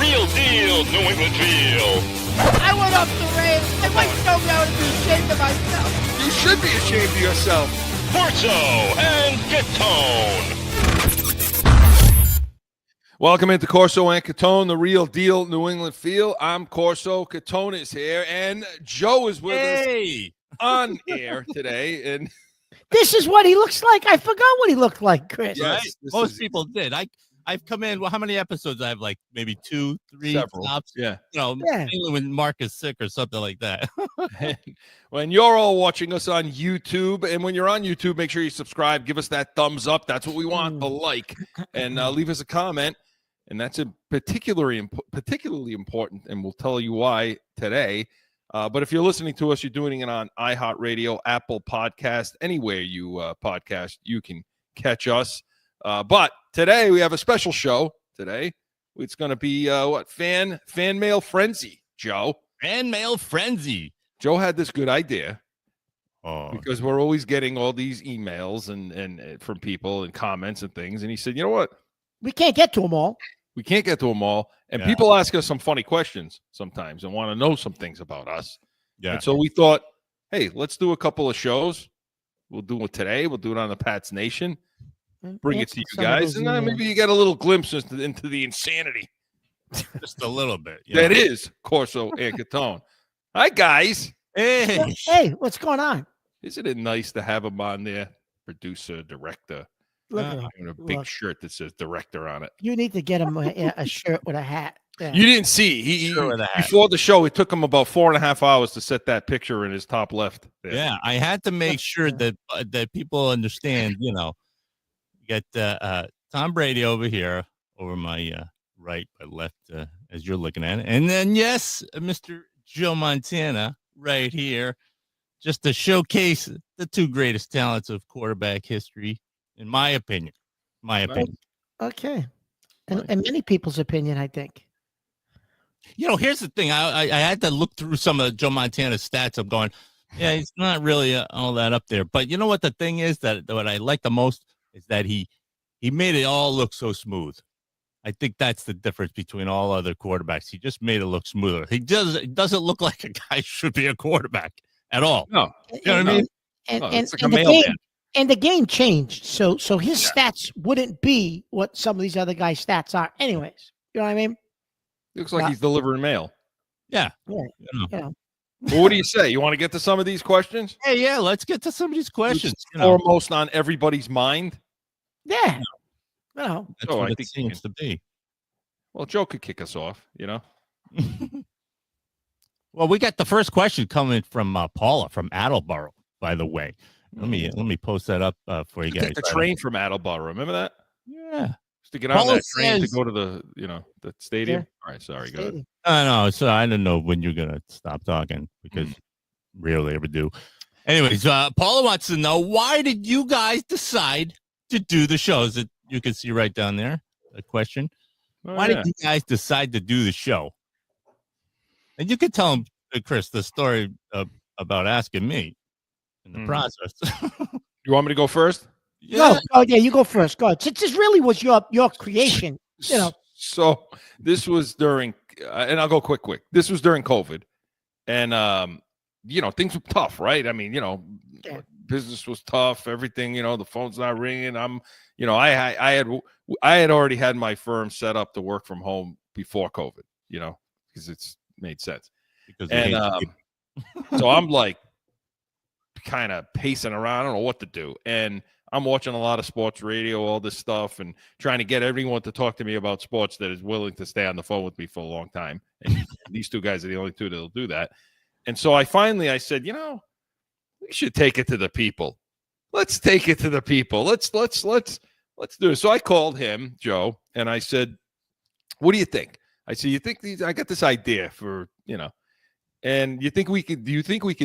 real deal New England feel. I went off the rails. My wife told me I would be ashamed of myself. You should be ashamed of yourself. Corso and Catone. Welcome into Corso and Catone, the real deal New England feel. I'm Corso. Catone is here, and Joe is with us on air today. And this is what he looks like. I forgot what he looked like, Chris. Right? Yes, Most people did. I've come in. Well, how many episodes? I have like maybe 2, 3 several. tops. Yeah. You know, mainly when Mark is sick or something like that. When you're all watching us on YouTube, and when you're on YouTube, make sure you subscribe. Give us that thumbs up. That's what we want, the like, and leave us a comment. And that's particularly important, and we'll tell you why today. But if you're listening to us, you're doing it on iHeartRadio, Apple Podcast, anywhere you podcast, you can catch us. But today we have a special show. Today it's going to be fan mail frenzy. Joe, Fan mail frenzy. Joe had this good idea because we're always getting all these emails and from people and comments and things, and he said, you know what? We can't get to them all. We can't get to them all. And people ask us some funny questions sometimes and want to know some things about us. Yeah. And so we thought, hey, let's do a couple of shows. We'll do it today. We'll do it on the Pats Nation. Bring it to you guys. And maybe you get a little glimpse into the insanity. Just a little bit. That is Corso and Catone. Hi, guys. Hey, what's going on? Isn't it nice to have him on there? Producer, director. Look at him. And a big shirt that says director on it. You need to get him a shirt with a hat. Yeah. You didn't see. He before the show, it took him about 4.5 hours to set that picture in his top left. There. Yeah, I had to make sure that people understand, you know, you got Tom Brady over here, over my right, my left, as you're looking at it. And then, yes, Mr. Joe Montana right here, just to showcase the two greatest talents of quarterback history, in my opinion. Okay. And many people's opinion, I think. You know, here's the thing. I had to look through some of Joe Montana's stats. I'm going, yeah, he's not really all that up there. But you know what the thing is that what I like the most is that he made it all look so smooth. I think that's the difference between all other quarterbacks. He just made it look smoother. It doesn't look like a guy should be a quarterback at all. No. You know what I mean? And the game changed. So his stats wouldn't be what some of these other guys' stats are anyways. You know what I mean? Looks like he's delivering mail. Yeah. Yeah. Well, what do you say? You want to get to some of these questions? Hey, yeah, let's get to some of these questions. Foremost on everybody's mind. Yeah. No. That's what it seems to be. Well, Joe could kick us off, you know. Well, we got the first question coming from Paula from Attleboro, by the way. Let me post that up for you guys. Take the train from Attleboro. Remember that? Yeah. Just to get on that train to go to the stadium. Yeah. All right, sorry, go ahead. No, so I don't know when you're gonna stop talking because rarely ever do. Anyways, Paula wants to know, why did you guys decide to do the shows? That you can see right down there. A question. Why did you guys decide to do the show? And you can tell him, Chris, the story about asking me in the process. You want me to go first? Yeah. No, you go first. Go ahead. Since this really was your creation, you know. So this was during, and I'll go quick. This was during COVID, and things were tough, right? I mean, business was tough. Everything, the phone's not ringing. I had already had my firm set up to work from home before COVID, because it's made sense. So I'm like kind of pacing around. I don't know what to do. And I'm watching a lot of sports radio, all this stuff, and trying to get everyone to talk to me about sports that is willing to stay on the phone with me for a long time. And these two guys are the only two that'll do that. And so I said, we should take it to the people. Let's take it to the people. Let's do it. So I called him, Joe, and I said, what do you think? I said, I got this idea for, and do you think we can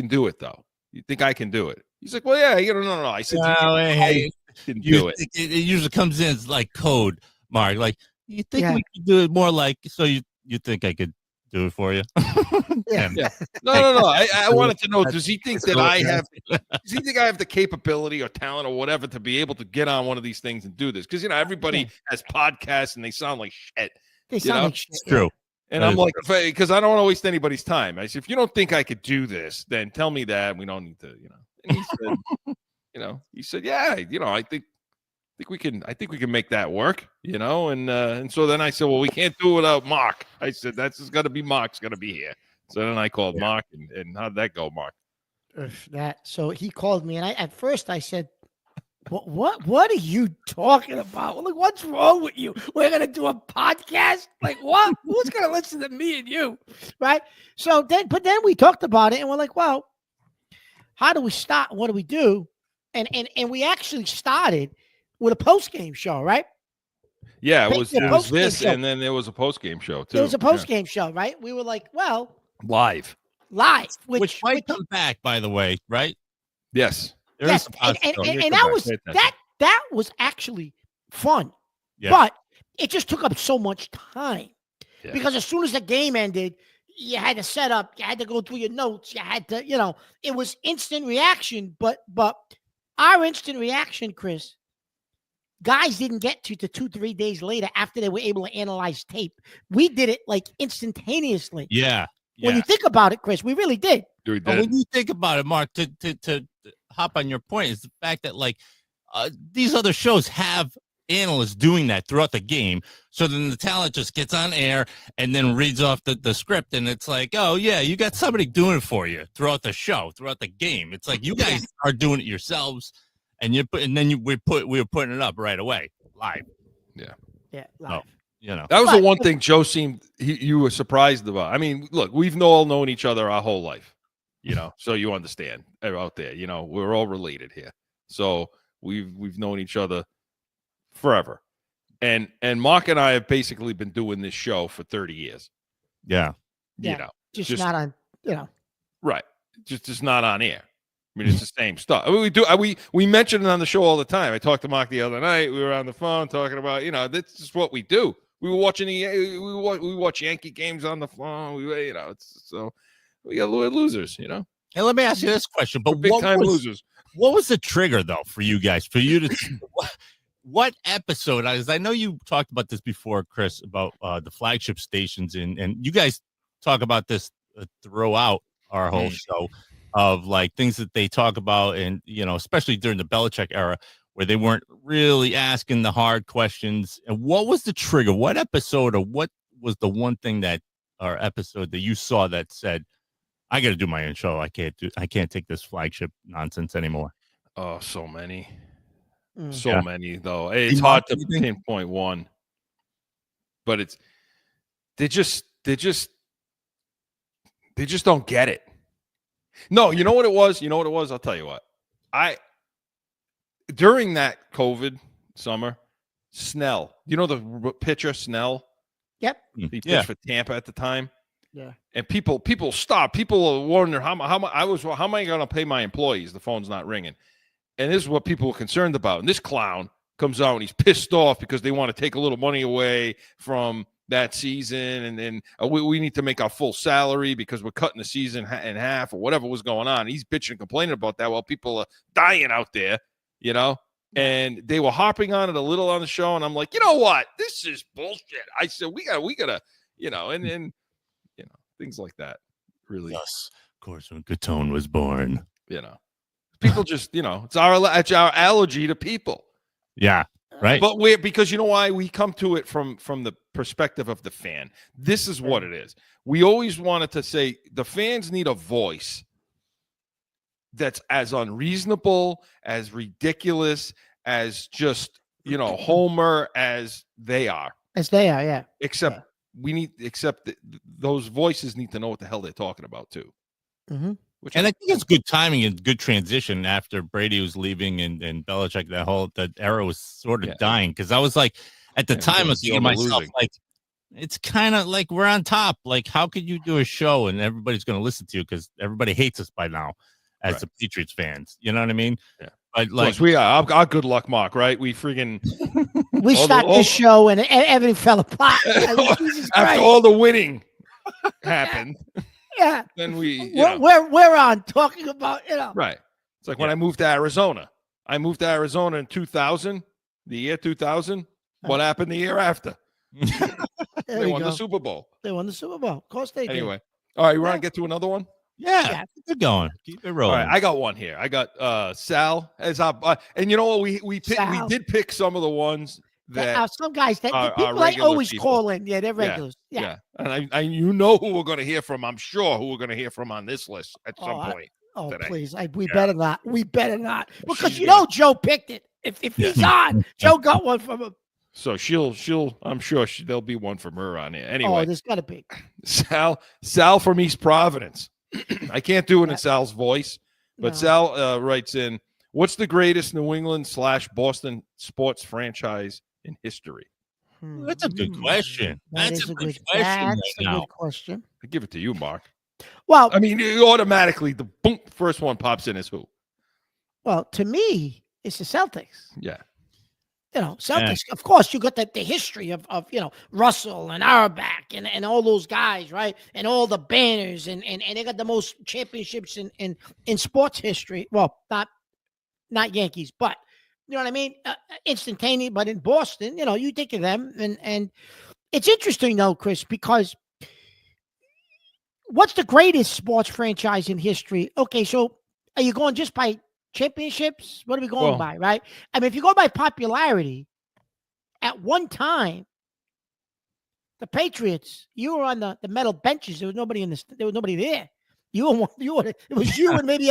do it though? You think I can do it? He's like, well, yeah, no. I said, I can do it. It usually comes in as like code, Mark. Like, you think we could do it more like, so you think I could do it for you? Yeah. No. I wanted to know, does he think that does he think I have the capability or talent or whatever to be able to get on one of these things and do this? Because, everybody has podcasts and they sound like shit. They sound like shit. It's true. And I'm like, because I don't want to waste anybody's time. I said, if you don't think I could do this, then tell me that. We don't need to, And he said, he said, yeah, I think we can make that work, And so then I said, well, we can't do it without Mark. I said, that's just got to be Mark's got to be here. So then I called Mark, and how'd that go, Mark? So he called me, and at first I said, What are you talking about? Like, what's wrong with you? We're gonna do a podcast? Like, what? Who's gonna listen to me and you? Right? So then we talked about it, and we're like, well, how do we start? What do we do? And we actually started with a post-game show, right? Yeah, it was this, show. And then there was a post-game show too. There was a post-game show, right? We were like, well, live, which might come back, by the way, right? Yes. Yes, and that was actually fun, but it just took up so much time because as soon as the game ended, you had to set up, you had to go through your notes, you had to, it was instant reaction. But our instant reaction, Chris, guys didn't get to 2-3 days later after they were able to analyze tape. We did it like instantaneously. Yeah. When you think about it, Chris, we really did. But when you think about it, Mark, to hop on your point is the fact that these other shows have analysts doing that throughout the game. So then the talent just gets on air and then reads off the script, and it's like, oh yeah, you got somebody doing it for you throughout the show, throughout the game. It's like you guys are doing it yourselves, and we were putting it up right away live. Yeah, live. That was the one thing Joe seemed you were surprised about. I mean, look, we've all known each other our whole life. So you understand out there, we're all related here. So we've known each other forever. And Mark and I have basically been doing this show for 30 years. Yeah. Just not on, Right. Just not on air. I mean, it's the same stuff. I mean, we mention it on the show all the time. I talked to Mark the other night. We were on the phone talking about, this is what we do. We were watching we watch Yankee games on the phone. So we got losers, And let me ask you this question: but big time losers. What was the trigger though for you guys? For you to what episode? As I know you talked about this before, Chris, about the flagship stations, and you guys talk about this throughout our whole show of things that they talk about, and especially during the Belichick era, where they weren't really asking the hard questions. And what was the trigger? What episode, or what was the one thing episode that you saw that said, I got to do my own show. I can't take this flagship nonsense anymore. Oh, so many. So many, though. It's hard to pinpoint one. But they just don't get it. No, you know what it was? I'll tell you what. During that COVID summer, Snell, the pitcher Snell? Yep. He pitched for Tampa at the time. Yeah. And people stop. People wonder how am I going to pay my employees? The phone's not ringing. And this is what people were concerned about. And this clown comes out and he's pissed off because they want to take a little money away from that season. And then we need to make our full salary because we're cutting the season in half or whatever was going on. He's bitching and complaining about that while people are dying out there, And they were harping on it a little on the show. And I'm like, you know what? This is bullshit. I said, we gotta, and things like that. Really. Yes. CORSO CATONE was born. People just, it's our allergy to people. Yeah. Right. But because you know why? We come to it from the perspective of the fan. This is what it is. We always wanted to say the fans need a voice that's as unreasonable, as ridiculous, as just, Homer as they are. Yeah. Except those voices need to know what the hell they're talking about too. Mm-hmm. And I think it's good timing and good transition after Brady was leaving and Belichick, that era was sort of dying. Because I was like, at the time, I was thinking to myself, it's kind of like we're on top. Like, how could you do a show and everybody's going to listen to you? Because everybody hates us by now as the Patriots fans. You know what I mean? Yeah. But we are. Our good luck, Mark, right? We freaking... we started this show and everything fell apart. After all the winning happened. Yeah. Then we're on talking about, Right. It's like when I moved to Arizona. I moved to Arizona in 2000, the year 2000. What happened the year after? They won the Super Bowl. They won the Super Bowl. Of course they did. Anyway, all right, you want to get to another one? Yeah, keep it going. Keep it rolling. All right, I got one here. I got Sal as our, and you know what? We did pick some of the ones that some guys that are people I always people. call in. Yeah, they're regulars. Yeah. And I you know who we're going to hear from. I'm sure who we're going to hear from on this list at some point. Oh, today. Please. We better not. We better not. Because Joe picked it. If he's on, Joe got one from him. So I'm sure there'll be one from her on here. Anyway. Oh, there's got to be. Sal from East Providence. I can't do it in Sal's voice, but Sal writes in, what's the greatest New England / Boston sports franchise in history? That's a good question. That's a good question. I give it to you, Mark. Well, I mean, automatically the first one pops in as who? Well, to me, it's the Celtics. Yeah. Celtics, of course, you got the history of Russell and Auerbach and all those guys, right? And all the banners and they got the most championships in sports history. Well, not Yankees, but you know what I mean? Instantaneous, but in Boston, you think of them. And it's interesting, though, Chris, because what's the greatest sports franchise in history? Okay, so are you going just by championships? What are we going by, right? I mean, if you go by popularity, at one time, the Patriots, you were on the metal benches. There was nobody there was nobody there. It was you and maybe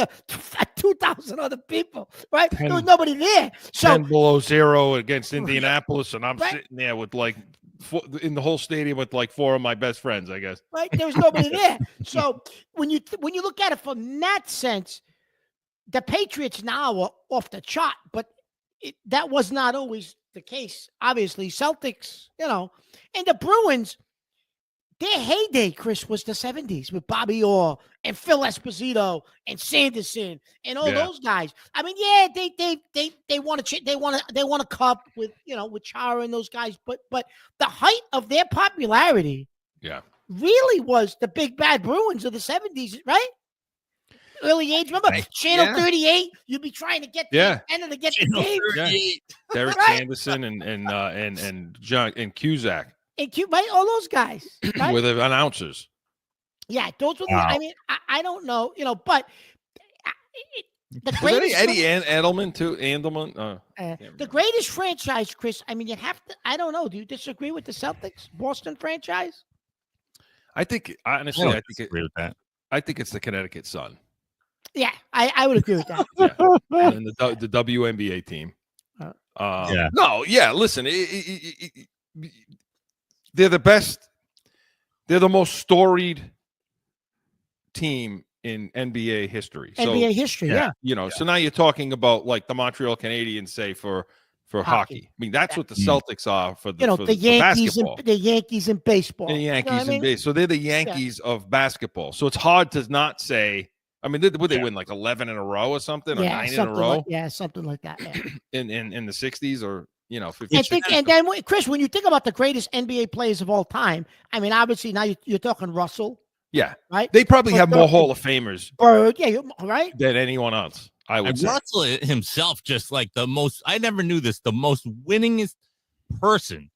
2,000 other people, right? There was nobody there. So 10 below zero against Indianapolis, and I'm sitting there with in the whole stadium with 4 of my best friends, I guess. Right, there was nobody there. So when you look at it from that sense, the Patriots now are off the chart, but that was not always the case. Obviously, Celtics, and the Bruins. Their heyday, Chris, was the 70s with Bobby Orr and Phil Esposito and Sanderson and all those guys. I mean, they want a cup with with Chara and those guys, but the height of their popularity, really was the big bad Bruins of the 70s, right? Early age, remember Channel 38? You'd be trying to get the end of the game. Derek Sanderson and John and Cusack. Right, all those guys, right? With announcers. Yeah, those were. I mean, I don't know, but the greatest Eddie Edelman too. Andelman. The greatest franchise, Chris. I mean, you have to. I don't know. Do you disagree with the Celtics Boston franchise? I think honestly, I agree with that. I think it's the Connecticut Sun. Yeah, I would agree with that. And the WNBA team. Listen, they're the best. They're the most storied team in NBA history. NBA history, yeah. So now you're talking about the Montreal Canadiens, say for hockey. I mean, that's what the Celtics are for the Yankees basketball. The Yankees in baseball. The Yankees in baseball. So they're the Yankees of basketball. So it's hard to not say. I mean, would they win 11 in a row or something, or 9 in a row? Something like that. Yeah. in the 60s or 50s. I think, and then Chris, when you think about the greatest NBA players of all time, I mean, obviously now you're talking Russell. Yeah, right. They probably have more Hall of Famers, right, than anyone else. I would say Russell himself, just the most. I never knew this. The most winningest person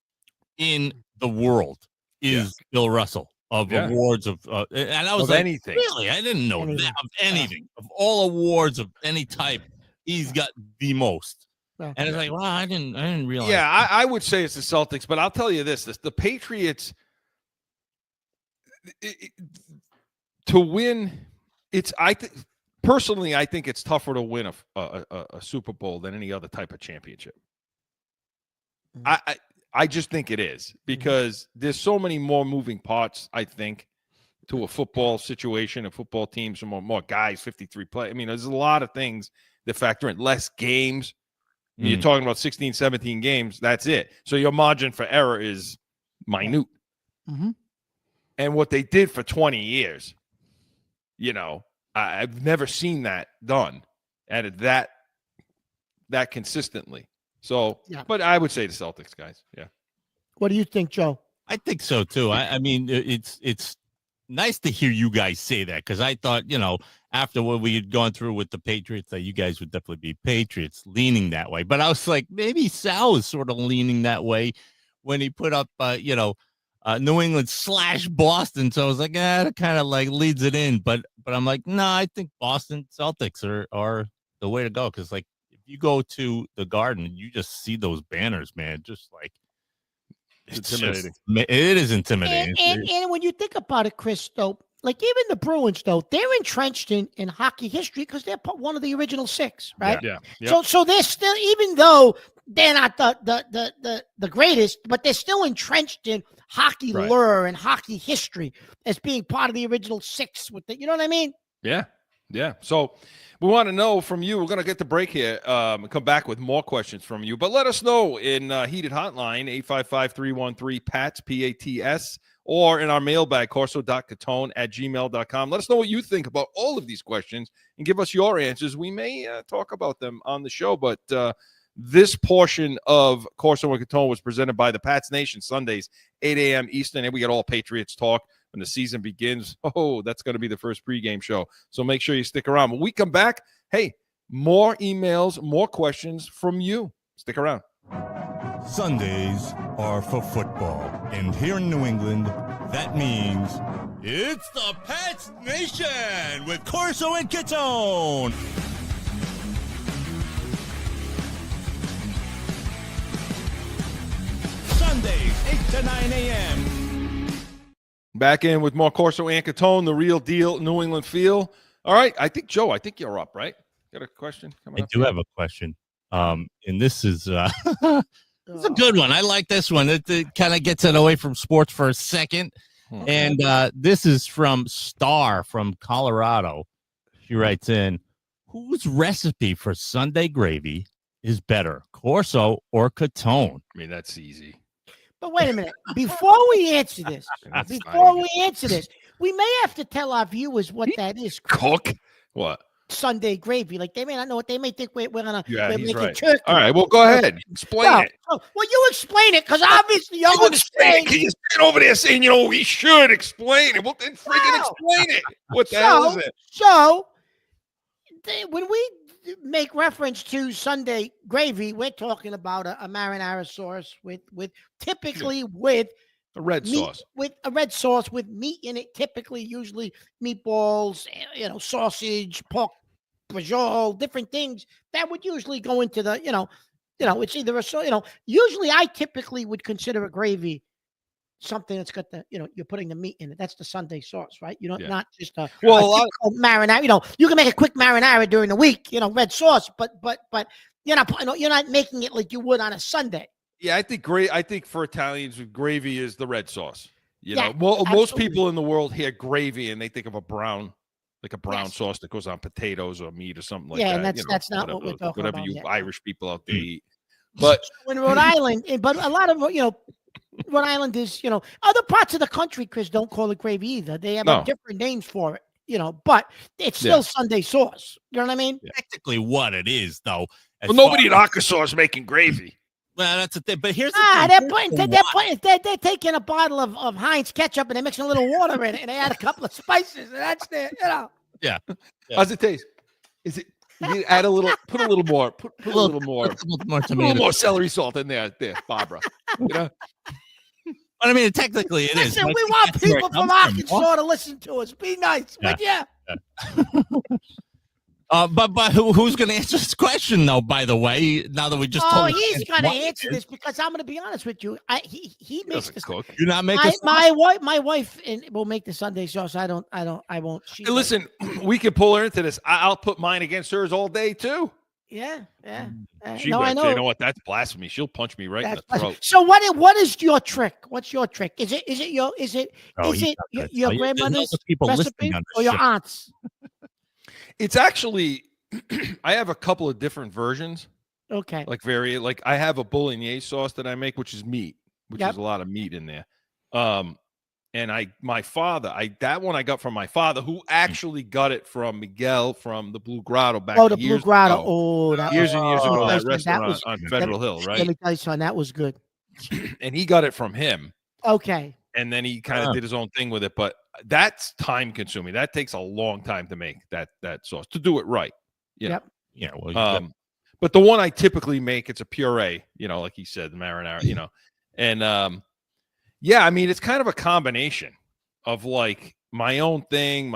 in the world is Bill Russell of awards of, and I was anything. Really, I didn't know that of anything of all awards of any type. He's got the most. And it's wow, I didn't realize. Yeah, I would say it's the Celtics, but I'll tell you this: the Patriots to win. Personally, I think it's tougher to win a Super Bowl than any other type of championship. I just think it is because there's so many more moving parts. I think to a football situation, a football team, some more guys, 53 play. I mean, there's a lot of things that factor in. Less games. You're talking about 16, 17 games. That's it. So your margin for error is minute. Mm-hmm. And what they did for 20 years, I've never seen that done at that consistently. So, but I would say the Celtics, guys. Yeah. What do you think, Joe? I think so too. I mean, it's nice to hear you guys say that because I thought, after what we had gone through with the Patriots, that you guys would definitely be Patriots leaning that way. But I was like, maybe Sal is sort of leaning that way when he put up, New England / Boston. So I was like, that kind of like leads it in. But I'm like, no, I think Boston Celtics are the way to go. Because like if you go to the Garden, you just see those banners, man. Just like It's intimidating. It is intimidating. And when you think about it, Chris, though, like even the Bruins, though, they're entrenched in hockey history because they're one of the original 6, right? Yeah. Yep. So they're still, even though they're not the greatest, but they're still entrenched in hockey lore and hockey history as being part of the original 6. With you know what I mean? Yeah. So we want to know from you. We're going to get the break here and come back with more questions from you. But let us know in Heated Hotline, 855-313-PATS, P-A-T-S, or in our mailbag, corso.catone@gmail.com. Let us know what you think about all of these questions and give us your answers. We may talk about them on the show, but this portion of Corso and Catone was presented by the Pats Nation, Sundays, 8 a.m. Eastern, and we get all Patriots talk when the season begins. Oh, that's going to be the first pregame show. So make sure you stick around. When we come back, hey, more emails, more questions from you. Stick around. Sundays are for football. And here in New England, that means it's the Pats Nation with Corso and Catone. Sundays, 8 to 9 a.m. Back in with more Corso and Catone, the real deal, New England feel. All right, I think, Joe, you're up, right? Got a question coming up? I do have a question. And this is it's a good one. I like this one. It kind of gets it away from sports for a second. And this is from Star from Colorado. She writes in, whose recipe for Sunday gravy is better, Corso or Catone? I mean, that's easy. But wait a minute. Before we answer this, we may have to tell our viewers what that is. Cook? What? Sunday gravy. Like they may not know what they may think we're gonna he's make right. turkey. All right, well, go ahead. Explain it. Well, you explain it because obviously you're going to say. You stand over there saying, we should explain it. Well, then friggin' explain it. What the hell is it? So when we make reference to Sunday gravy, we're talking about a marinara sauce with typically with a red meat, sauce. With a red sauce with meat in it, usually meatballs, sausage, pork, brajol, different things that would usually go into the, it's either usually I typically would consider a gravy something that's got the, you're putting the meat in it. That's the Sunday sauce, right? Not just a marinara. You can make a quick marinara during the week, red sauce, but you're not making it like you would on a Sunday. Yeah, I think for Italians, gravy is the red sauce. Most absolutely. people in the world hear gravy and they think of a brown sauce that goes on potatoes or meat or something like that. Yeah, and that's not what we're talking about. Whatever you Irish people out there eat. But in Rhode Island, but a lot of Rhode Island is other parts of the country, Chris, don't call it gravy either. They have different names for it. But it's still Sunday sauce. You know what I mean? Yeah. Technically, what it is, though. Well, nobody in Arkansas is making gravy. Well, that's the thing. But here's the thing. They're taking a bottle of Heinz ketchup and they're mixing a little water in it and they add a couple of spices and that's there. Yeah. How's it taste? Is it? You add a little. Put a little more. Put a little more. Put a little Put a little more celery salt in there, Barbara. But I mean, technically, it is. Listen, we want people from Arkansas to listen to us. Be nice, would ya? But who's going to answer this question, though? By the way, now that we just told he's going to answer this because I'm going to be honest with you. He makes this cook. You not make my wife will make the Sunday sauce. I won't. Hey, listen, we can pull her into this. I'll put mine against hers all day too. Yeah. She I know. You know what? That's blasphemy. She'll punch me right in the throat. So what is your trick? What's your trick? Is it your grandmother's recipe or your aunt's? It's actually, I have a couple of different versions. Okay. Like I have a bolognese sauce that I make, which is meat, which is a lot of meat in there. And that one I got from my father, who actually got it from Miguel from the Blue Grotto back the Blue Grotto. Ago. Years and years ago, that restaurant on Federal Hill, right? Let me tell you something. That was good. And he got it from him. Okay. And then he kind of did his own thing with it, but that's time consuming. That takes a long time to make that sauce, to do it right. Yep. Yeah. Well, but the one I typically make, it's a puree, like he said, the marinara, and Yeah, I mean, it's kind of a combination of like my own thing,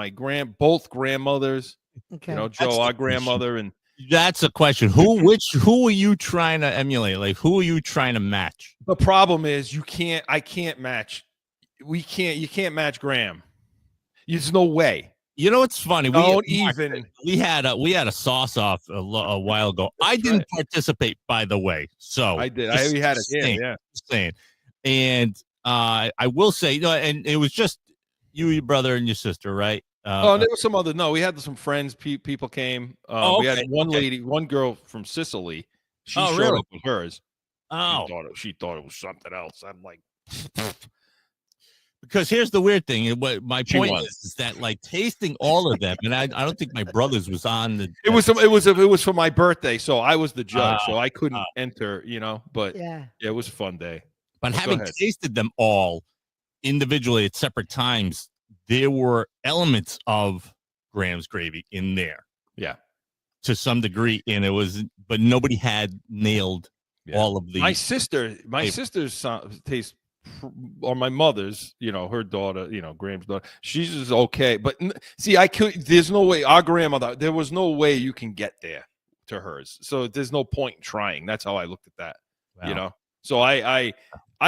both grandmothers. Okay. You know, Joe, our grandmother, and that's a question. Who are you trying to emulate? Like, who are you trying to match? the problem is I can't match. You can't match Graham. There's no way. You know what's funny? We had a sauce off a while ago. I didn't participate, by the way. So I did. I had it. Yeah. Saying. And I will say, and it was just you, your brother, and your sister, right? There was some other. No, we had some friends. People came. We had one girl from Sicily. She showed up with hers. Oh, she thought it was something else. I'm like, because here's the weird thing. What my point is that like tasting all of them, and I don't think my brother's was on the. It was for my birthday, so I was the judge, so I couldn't enter. But it was a fun day. But having tasted them all individually at separate times, there were elements of Graham's gravy in there. Yeah. To some degree. And but nobody had nailed all of the. My sister's taste, or my mother's, her daughter, Graham's daughter, she's just okay. But see, there's no way our grandmother, there was no way you can get there to hers. So there's no point in trying. That's how I looked at that, Wow. So I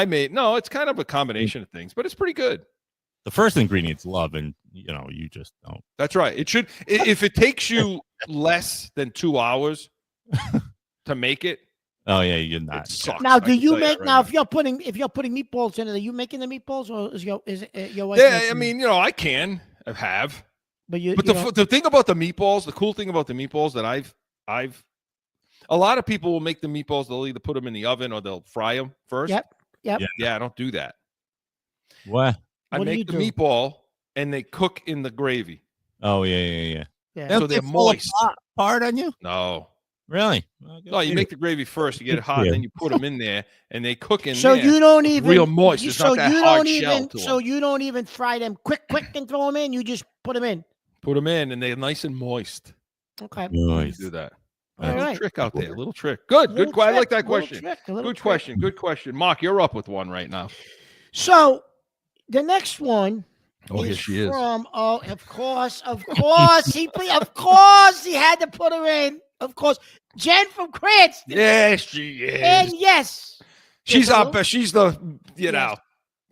made, it's kind of a combination of things, but it's pretty good. The first ingredient's love, and you just don't. That's right. It should, if it takes you less than 2 hours to make it. Oh yeah, you're not. It sucks. Now, do you make if you're putting meatballs in it? Are you making the meatballs, or is your wife? Yeah, I mean, I can have. But the thing about the meatballs, the cool thing about the meatballs that I've a lot of people will make the meatballs. They'll either put them in the oven or they'll fry them first. Yep. Yeah, I don't do that. What? I make the meatball and they cook in the gravy. Oh yeah. So they're moist. Hard on you? No. Really? No, you make the gravy first. You get it hot, and then you put them in there, and they cook in there. So you don't even real moist. It's not that hard shell to them. So you don't even fry them quick, and throw them in. You just put them in. Put them in, and they're nice and moist. Okay. Nice. Do that. All little right. trick out there. A little trick. Good. I like that question. Good question. Mark, you're up with one right now. So the next one. Oh, here she is. Of course, he had to put her in. Of course, Jen from Cranston. Yes, she is. And yes, she's the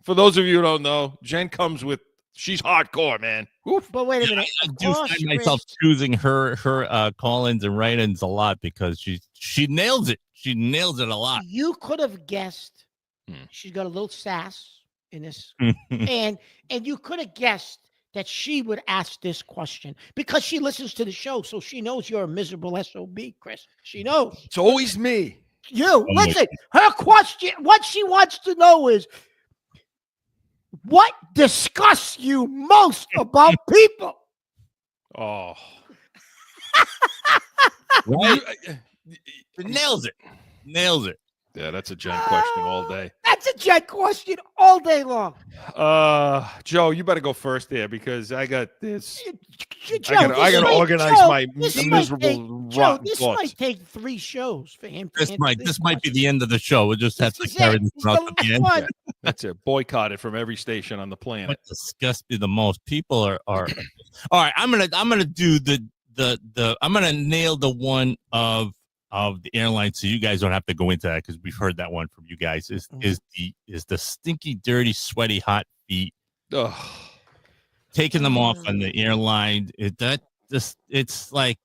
for those of you who don't know, Jen comes with. She's hardcore, man. Oof. But wait a minute. I do find myself choosing her call-ins and write-ins a lot because she nails it. She nails it a lot. You could have guessed she's got a little sass in this, and you could have guessed that she would ask this question because she listens to the show, so she knows you're a miserable SOB, Chris. She knows. It's always me. Listen. Her question, what she wants to know is, what disgusts you most about people? Oh. Right? Nails it. Yeah, that's a Jen question all day. That's a Jen question all day long. Joe, you better go first there because I got this. Joe, I got to organize my miserable rotten this thoughts. might take 3 shows for him. This might be the end of the show. We'll just have to carry this out to the end. Yeah, that's it. Boycotted from every station on the planet. What disgusts me the most? People are. All right, I'm gonna do I'm gonna nail the one of the airline, so you guys don't have to go into that because we've heard that one from you guys. Is the stinky, dirty, sweaty, hot feet? Ugh. Taking them off on the airline. It's like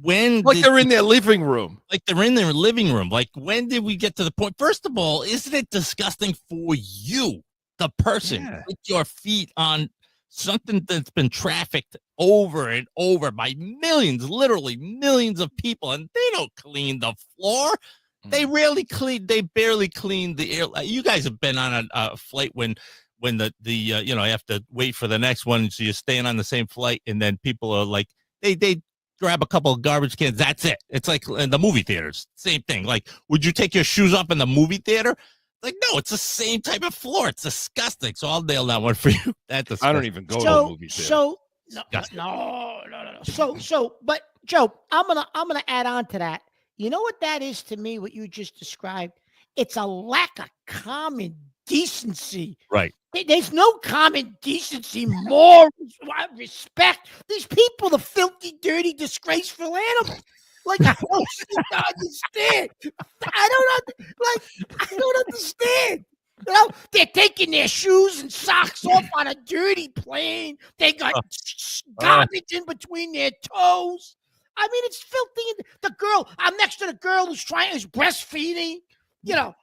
when they're in their living room. Like they're in their living room. Like when did we get to the point? First of all, isn't it disgusting for you, the person, with your feet on something that's been trafficked over and over by literally millions of people, and they don't clean the floor. They barely clean the air. You guys have been on a flight when the you have to wait for the next one, so you're staying on the same flight, and then people are like they grab a couple of garbage cans. That's it. It's like in the movie theaters, same thing. Like, would you take your shoes off in the movie theater? Like, no, it's the same type of floor. It's disgusting. So I'll nail that one for you. That's disgusting. I don't even go to a movie theater. No. But Joe, I'm gonna add on to that. You know what that is to me? What you just described? It's a lack of common decency. Right. There's no common decency, morals, respect. These people are filthy, dirty, disgraceful animals. Like, I don't seem to understand. I don't understand. You know, they're taking their shoes and socks off on a dirty plane. They got garbage in between their toes. I mean, it's filthy. The girl, I'm next to the girl who's breastfeeding. You know,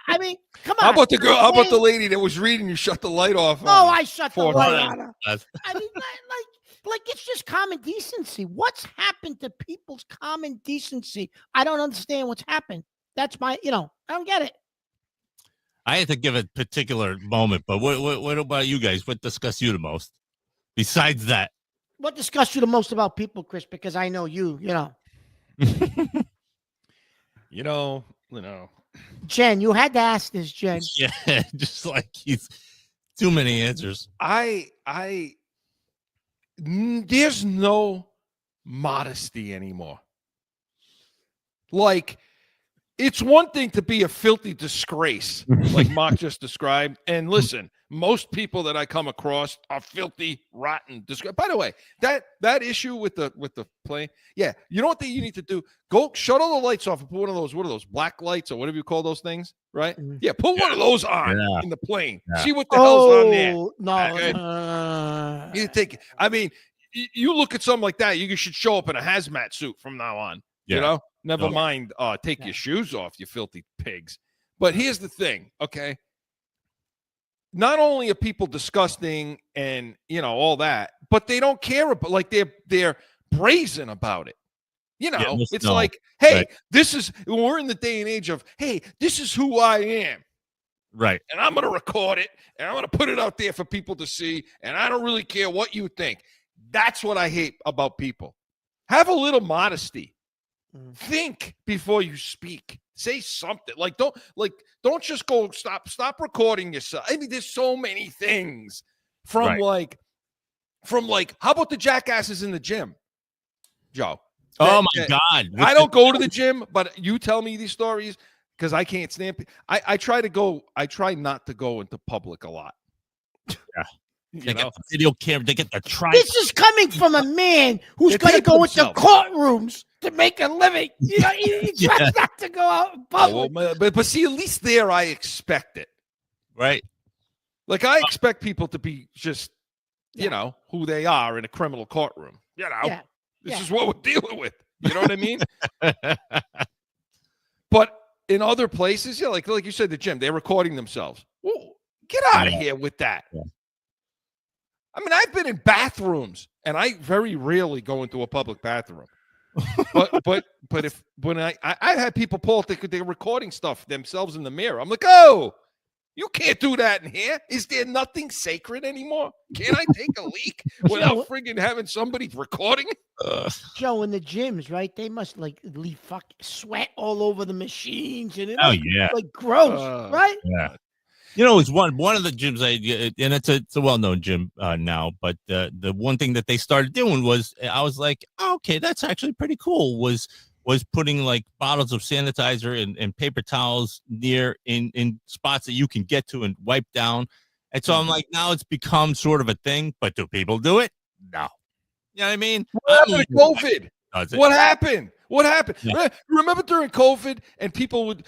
I mean, come on. How about the girl? How about the lady that was reading? You shut the light off. Oh, I shut the light on her. I mean, like it's just common decency. What's happened to people's common decency? I don't understand what's happened. That's my, I don't get it. I had to give a particular moment, but what about you guys? What disgusts you the most? Besides that, what disgusts you the most about people, Chris? Because I know you. Jen, you had to ask this, Jen. Yeah, just like he's too many answers. There's no modesty anymore. Like, it's one thing to be a filthy disgrace, like Mark just described. And listen, most people that I come across are filthy, rotten, disgrace. By the way, that issue with the plane, yeah, you know what you need to do? Go shut all the lights off and put one of those, what are those, black lights or whatever you call those things, right? Yeah, put one of those on in the plane. Yeah. See what the hell's on there. No, okay? You take. I mean, you look at something like that, you should show up in a hazmat suit from now on. Yeah. You know, never mind. Take your shoes off, you filthy pigs. But here's the thing, okay? Not only are people disgusting and all that, but they don't care about, like, they're brazen about it. It's like, hey, we're in the day and age of, hey, this is who I am. Right. And I'm going to record it and I'm going to put it out there for people to see. And I don't really care what you think. That's what I hate about people. Have a little modesty. Think before you speak. Say something. Don't just go stop recording yourself. I mean, there's so many things from how about the jackasses in the gym, Joe? Oh my God. I don't go to the gym, but you tell me these stories because I can't stand. I try not to go into public a lot. Yeah. They get the video camera. They get the tripod. This is coming from a man who's going to go into courtrooms to make a living. He tries not to go out in public. But see, at least there I expect it. Right. Like, I expect people to be just, who they are in a criminal courtroom. This is what we're dealing with. You know what I mean? But in other places, like you said, the gym, they're recording themselves. Well, get out of here with that. Yeah. I mean, I've been in bathrooms, and I very rarely go into a public bathroom. but when I had people pull up, they're recording stuff themselves in the mirror. I'm like, oh, you can't do that in here. Is there nothing sacred anymore? Can't I take a leak without friggin' having somebody recording it? Joe, in the gyms, right? They must leave sweat all over the machines, and gross, right? Yeah. It's one of the gyms and it's a well-known gym now, but the one thing that they started doing was, I was like, okay, that's actually pretty cool, was putting like bottles of sanitizer and paper towels near in spots that you can get to and wipe down. And so I'm like, now it's become sort of a thing, but do people do it? No. You know what I mean? What happened to COVID? What happened? What happened? Yeah. Remember during COVID, and people would,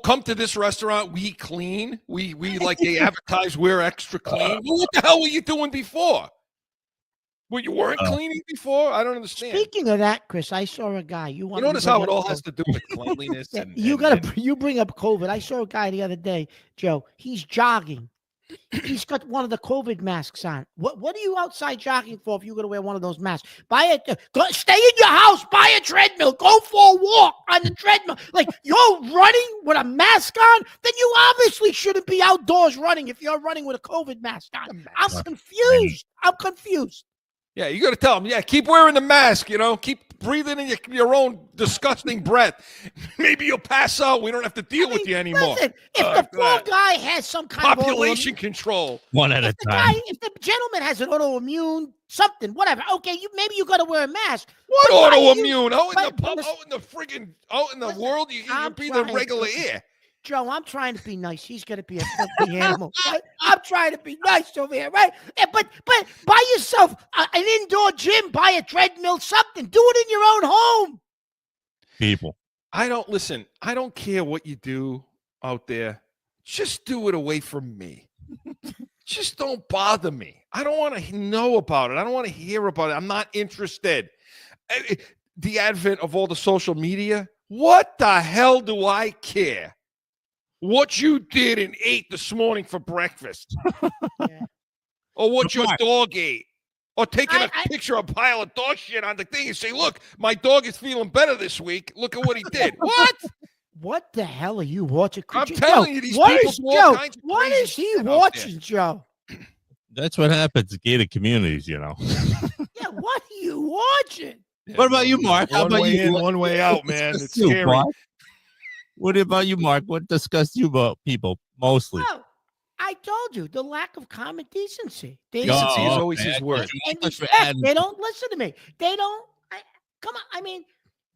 come to this restaurant, we clean. We like they advertise we're extra clean. Well, what the hell were you doing before? Well, you weren't cleaning before? I don't understand. Speaking of that, Chris, I saw a guy. You notice how it all has to do with cleanliness? You bring up COVID. I saw a guy the other day, Joe. He's jogging. He's got one of the COVID masks on. What are you outside jogging for if you're going to wear one of those masks? Stay in your house. Buy a treadmill. Go for a walk on the treadmill. Like, you're running with a mask on? Then you obviously shouldn't be outdoors running if you're running with a COVID mask on. I'm confused. Yeah, you got to tell them, keep wearing the mask, keep breathing in your own disgusting breath. Maybe you'll pass out. We don't have to deal with you anymore. Listen, if the poor guy has some kind population control. One at a time. If the gentleman has an autoimmune something, whatever, okay, maybe you got to wear a mask. What autoimmune? Out in the world, you breathe the regular air. Joe, I'm trying to be nice. He's going to be a filthy animal. Right? I'm trying to be nice over here, right? But buy yourself an indoor gym, buy a treadmill, something. Do it in your own home. People. I don't care what you do out there. Just do it away from me. Just don't bother me. I don't want to know about it. I don't want to hear about it. I'm not interested. The advent of all the social media, what the hell do I care? What you did and ate this morning for breakfast. Or what your dog ate. Or taking a picture of a pile of dog shit on the thing and say, look, my dog is feeling better this week. Look at what he did. What? What the hell are you watching? I'm telling you, these people do all kinds of What crazy is he shit out watching, Joe? That's what happens in gated communities, Yeah, what are you watching? What about you, Mark? How One about way you? in, one way out, man. It's You, scary. Mark? What about you, Mark? What disgusts you about people mostly? Oh, I told you the lack of common decency. Decency is always his word. And respect. They don't listen to me. They don't. Come on. I mean,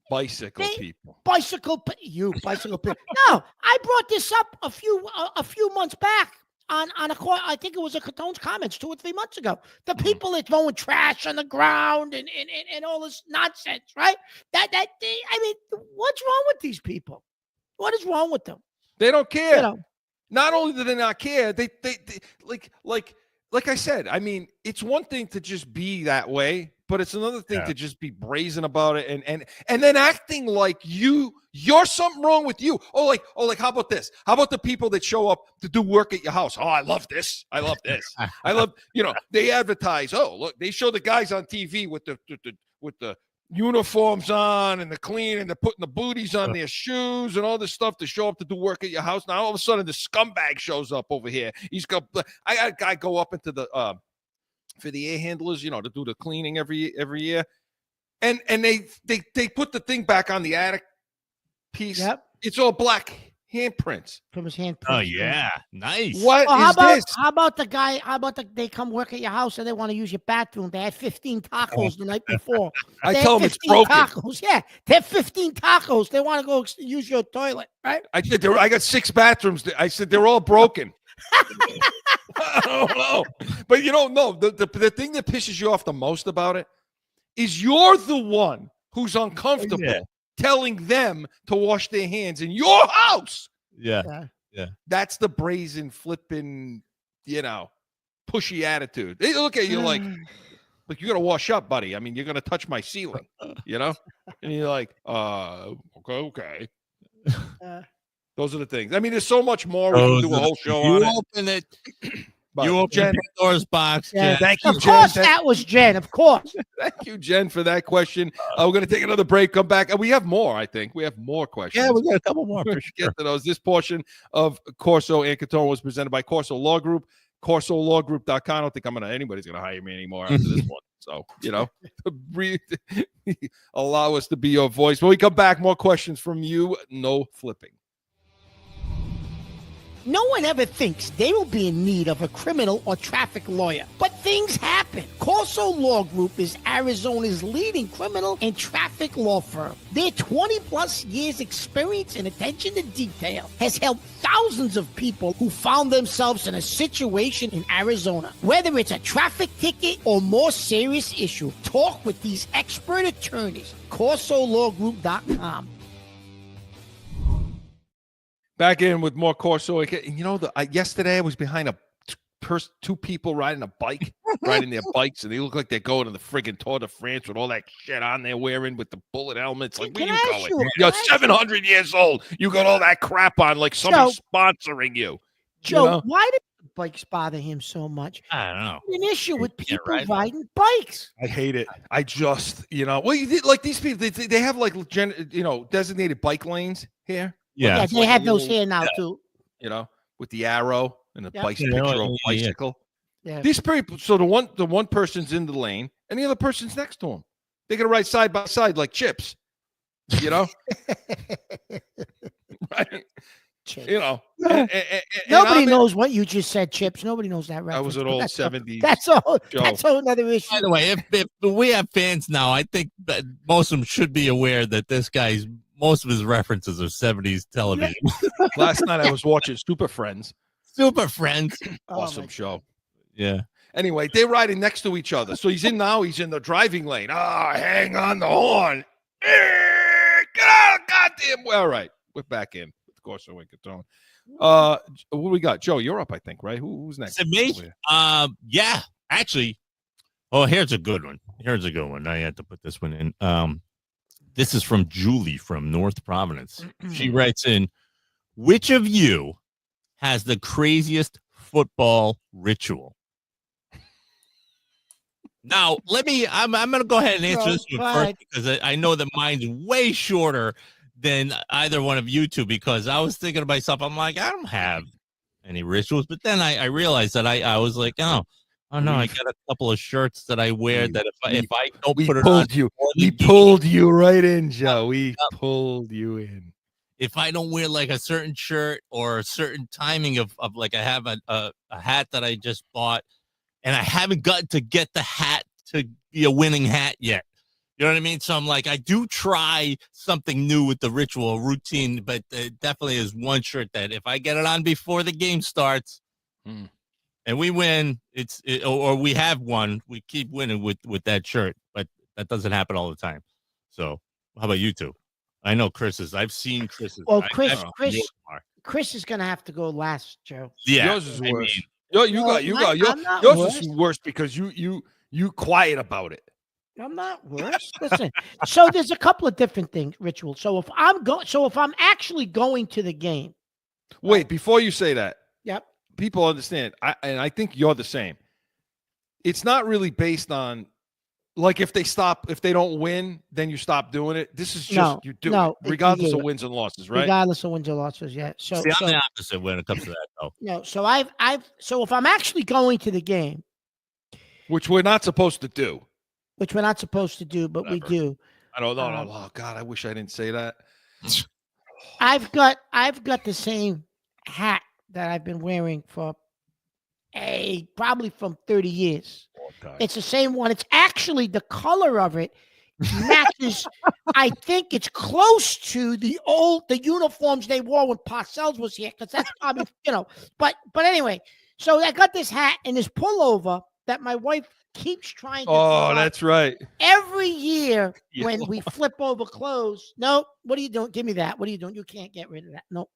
Bicycle people. Bicycle people. No, I brought this up a few months back on I think it was a Catone's comments 2 or 3 months ago. The people that throwing trash on the ground and all this nonsense, right? I mean, what's wrong with these people? What is wrong with them? They don't care. You know, not only do they not care, they like I said, I mean, it's one thing to just be that way, but it's another thing to just be brazen about it and then acting like you're something wrong with you. Oh, like how about this? How about the people that show up to do work at your house? Oh, I love this. I love, they advertise. Oh, look, they show the guys on TV with the uniforms on and the clean and they're putting the booties on their shoes and all this stuff to show up to do work at your house. Now all of a sudden the scumbag shows up over here. I got a guy go up into the for the air handlers, to do the cleaning every year, and they put the thing back on the attic piece. Yep. It's all black handprints from his handprint. Oh yeah, nice. What is this? How about the guy? They come work at your house and they want to use your bathroom? They had 15 tacos the night before. I tell them it's broken. Tacos. Yeah, they have 15 tacos. They want to go use your toilet, right? I said I got 6 bathrooms. I said they're all broken. I don't know, but no. The thing that pisses you off the most about it is you're the one who's uncomfortable telling them to wash their hands in your house. Yeah. That's the brazen, flipping, pushy attitude. They look at you like you got to wash up, buddy. I mean, you're going to touch my ceiling, and you're like, okay. Those are the things. I mean, there's so much more. We can do a whole show on it. Open it. You open Pandora's box. Yeah. Thank you, Jen. Of course, that was Jen. Of course. Thank you, Jen, for that question. We're going to take another break. Come back. And we have more, I think. We have more questions. Yeah, we got a couple more. For sure. Get to those. This portion of Corso and Catone was presented by Corso Law Group. CorsoLawGroup.com. I don't think anybody's going to hire me anymore after this one. So, allow us to be your voice. When we come back, more questions from you. No flipping. No one ever thinks they will be in need of a criminal or traffic lawyer, but things happen. Corso Law Group is Arizona's leading criminal and traffic law firm. Their 20-plus years experience and attention to detail has helped thousands of people who found themselves in a situation in Arizona. Whether it's a traffic ticket or more serious issue, talk with these expert attorneys. CorsoLawGroup.com. Back in with more Corso. Yesterday I was behind two people riding a bike, riding their bikes, and they look like they're going to the friggin' Tour de France with all that shit on they're wearing with the bullet helmets. Like, where you going? You're 700 years old. You got all that crap on like someone's sponsoring you. Joe, why did bikes bother him so much? I don't know. An issue with people riding bikes. I hate it. I just, like these people, they have like, designated bike lanes here. Yeah, they have those here now too. With the arrow and the picture of a bicycle. Yeah. These people. So the one person's in the lane and the other person's next to him. They're gonna ride side by side like chips. Right? Chips. Nobody knows what you just said, Chips. Nobody knows that reference. I was an old 70s. That's all. That's all another issue. By the way, if we have fans now, I think that most of them should be aware that this guy's most of his references are 70s television. Last night I was watching Super Friends. Super Friends. Awesome show. Yeah. Anyway, they're riding next to each other. So he's in the driving lane. Hang on the horn. Get out of goddamn way. All right. We're back in with Corso and Catone. What do we got? Joe, you're up, I think, right? Who's next? Is it me? Yeah. Actually, here's a good one. I had to put this one in. This is from Julie from North Providence. She writes in, which of you has the craziest football ritual? Now, I'm going to go ahead and answer this one first because I know that mine's way shorter than either one of you two, because I was thinking to myself, I'm like, I don't have any rituals. But then I realized that I was like, oh no, I got a couple of shirts that I wear that if I don't put it on. We pulled you right in, Joe. We pulled you in. If I don't wear like a certain shirt or a certain timing of like I have a hat that I just bought, and I haven't gotten to get the hat to be a winning hat yet. You know what I mean? So I'm like, I do try something new with the ritual routine, but definitely is one shirt that if I get it on before the game starts and we win, or we have won, we keep winning with that shirt, but that doesn't happen all the time. So how about you two? I know I've seen Chris's. Well, Chris is going to have to go last, Joe. Yeah. Yours is worse. Yours is worse because you quiet about it. I'm not worse. Listen, so there's a couple of different rituals. So if I'm actually going to the game. Wait, before you say that. Yep. People understand. I think you're the same. It's not really based on, like, if they don't win, then you stop doing it. This is just you do it, regardless of wins and losses, right? Regardless of wins and losses, yeah. So I'm the opposite when it comes to that, though. No, so so if I'm actually going to the game, which we're not supposed to do, but Whatever. We do. I don't know. Oh God, I wish I didn't say that. I've got the same hat that I've been wearing for probably from 30 years. Okay. It's the same one. It's actually the color of it matches. I think it's close to the uniforms they wore when Parcells was here, because that's probably But anyway, so I got this hat and this pullover that my wife keeps trying to. Oh, that's right. Every year when we flip over clothes, no, what are you doing? Give me that. What are you doing? You can't get rid of that. No.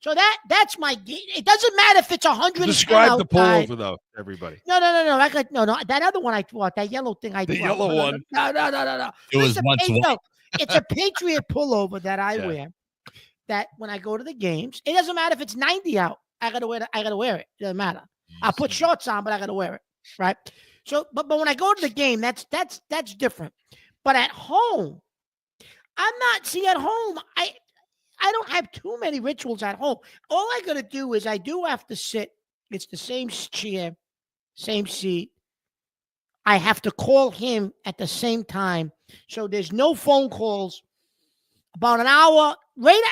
So that's my. It doesn't matter if it's 100. Describe the pullover though, everybody. No. That other one I bought, that yellow thing I bought. The yellow one. No. It was once white. It's a Patriot pullover that I wear. That when I go to the games, it doesn't matter if it's 90 out. I gotta wear it. It doesn't matter. I'll put shorts on, but I gotta wear it. Right. So, but when I go to the game, that's different. But at home, I'm not. See, at home, I don't have too many rituals at home. All I got to do is I do have to sit. It's the same chair, same seat. I have to call him at the same time. So there's no phone calls. About an hour.